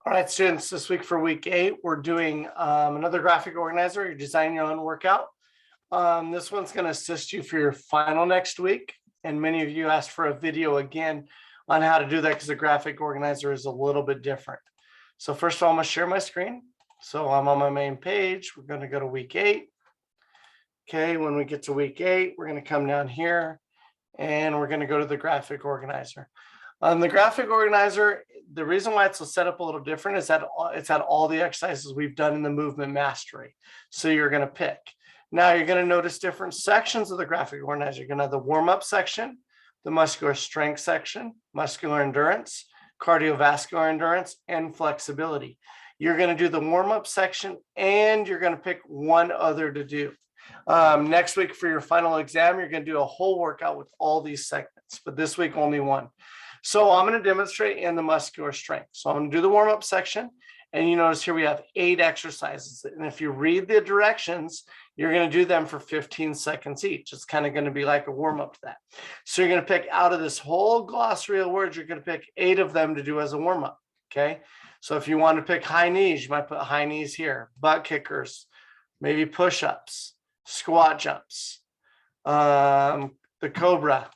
All right, students, this week for week 8, we're doing another graphic organizer. You design your own workout. This one's going to assist you for your final next week. And many of you asked for a video again on how to do that because the graphic organizer is a little bit different. So first of all, I'm going to share my screen. So I'm on my main page. We're going to go to week 8. Okay, when we get to week 8, we're going to come down here and we're going to go to the graphic organizer. On the graphic organizer, the reason why it's set up a little different is that it's had all the exercises we've done in the movement mastery. So you're going to pick. Now you're going to notice different sections of the graphic organizer. You're going to have the warm-up section, the muscular strength section, muscular endurance, cardiovascular endurance, and flexibility. You're going to do the warm-up section and you're going to pick one other to do. Next week for your final exam, you're going to do a whole workout with all these segments, but this week only one. So I'm going to demonstrate in the muscular strength. So I'm going to do the warm-up section. And you notice here we have 8 exercises. And if you read the directions, you're going to do them for 15 seconds each. It's kind of going to be like a warm-up to that. So you're going to pick out of this whole glossary of words, you're going to pick 8 of them to do as a warm-up. Okay. So if you want to pick high knees, you might put high knees here, butt kickers, maybe push-ups, squat jumps, the cobra,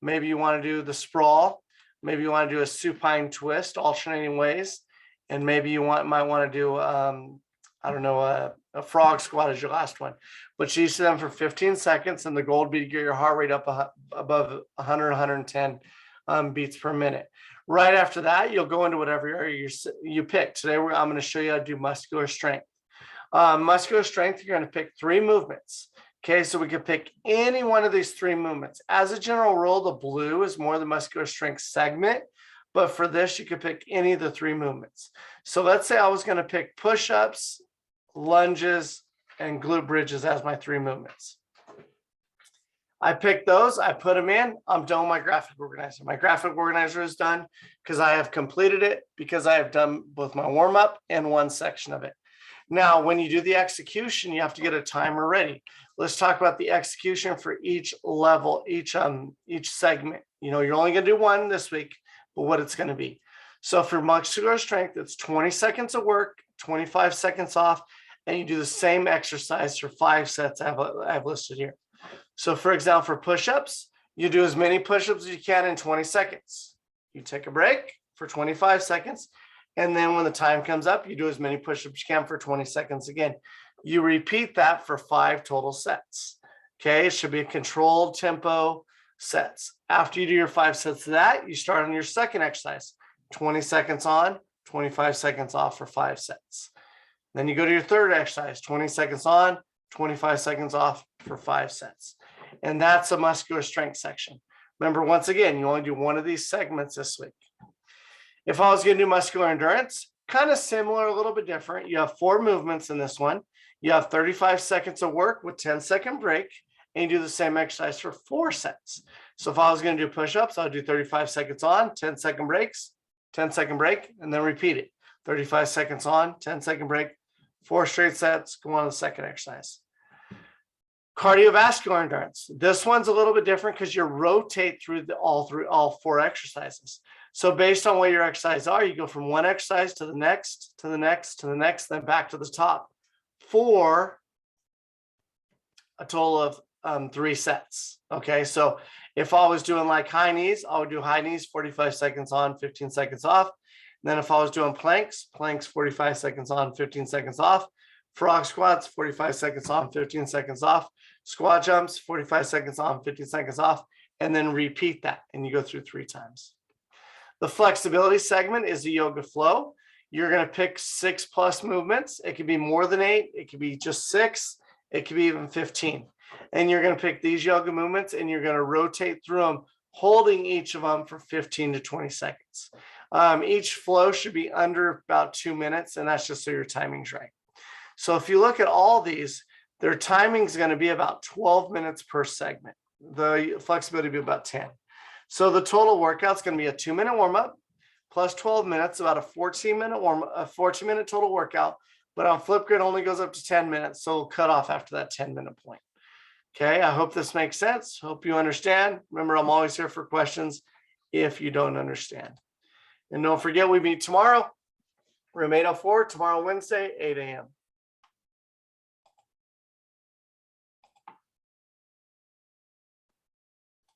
maybe you want to do the sprawl. Maybe you want to do a supine twist, alternating ways. And maybe you might want to do, a frog squat as your last one. But you use them for 15 seconds. And the goal would be to get your heart rate up above 100, 110 beats per minute. Right after that, you'll go into whatever area you pick. Today, I'm going to show you how to do muscular strength. Muscular strength, you're going to pick 3 movements. Okay, so we could pick any one of these 3 movements. As a general rule, the blue is more the muscular strength segment, but for this, you could pick any of the 3 movements. So let's say I was going to pick push-ups, lunges, and glute bridges as my 3 movements. I picked those, I put them in, I'm done with my graphic organizer. My graphic organizer is done because I have completed it, because I have done both my warm-up and one section of it. Now, when you do the execution, you have to get a timer ready. Let's talk about the execution for each level, each segment. You know, you're only going to do one this week, but what it's going to be. So for muscular strength, it's 20 seconds of work, 25 seconds off, and you do the same exercise for 5 sets I've listed here. So for example, for push-ups, you do as many push-ups as you can in 20 seconds. You take a break for 25 seconds. And then when the time comes up, you do as many push-ups as you can for 20 seconds again. You repeat that for 5 total sets. Okay, it should be a controlled tempo sets. After you do your 5 sets of that, you start on your second exercise. 20 seconds on, 25 seconds off for 5 sets. Then you go to your third exercise, 20 seconds on, 25 seconds off for 5 sets. And that's a muscular strength section. Remember, once again, you only do one of these segments this week. If I was going to do muscular endurance, kind of similar, a little bit different. You have 4 movements in this one. You have 35 seconds of work with 10-second break, and you do the same exercise for 4 sets. So if I was going to do push-ups, I would do 35 seconds on, 10-second breaks, 10-second break, and then repeat it. 35 seconds on, 10-second break, 4 straight sets, go on to the second exercise. Cardiovascular endurance. This one's a little bit different because you rotate through all 4 exercises. So based on where your exercises are, you go from one exercise to the next, to the next, to the next, then back to the top for a total of 3 sets. Okay, so if I was doing like high knees, I would do high knees, 45 seconds on, 15 seconds off. And then if I was doing planks, 45 seconds on, 15 seconds off. Frog squats, 45 seconds on, 15 seconds off. Squat jumps, 45 seconds on, 15 seconds off. And then repeat that, and you go through 3 times. The flexibility segment is the yoga flow. You're going to pick 6+ movements. It could be more than 8. It could be just 6. It could be even 15. And you're going to pick these yoga movements and you're going to rotate through them, holding each of them for 15 to 20 seconds. Each flow should be under about 2 minutes, and that's just so your timing's right. So if you look at all these, their timing is going to be about 12 minutes per segment. The flexibility will be about 10. So the total workout is going to be a 2-minute warm-up plus 12 minutes, about a 14-minute total workout. But on Flipgrid only goes up to 10 minutes, so we'll cut off after that 10-minute point. Okay, I hope this makes sense. Hope you understand. Remember, I'm always here for questions if you don't understand. And don't forget, we meet tomorrow, room 804, tomorrow, Wednesday, 8 a.m.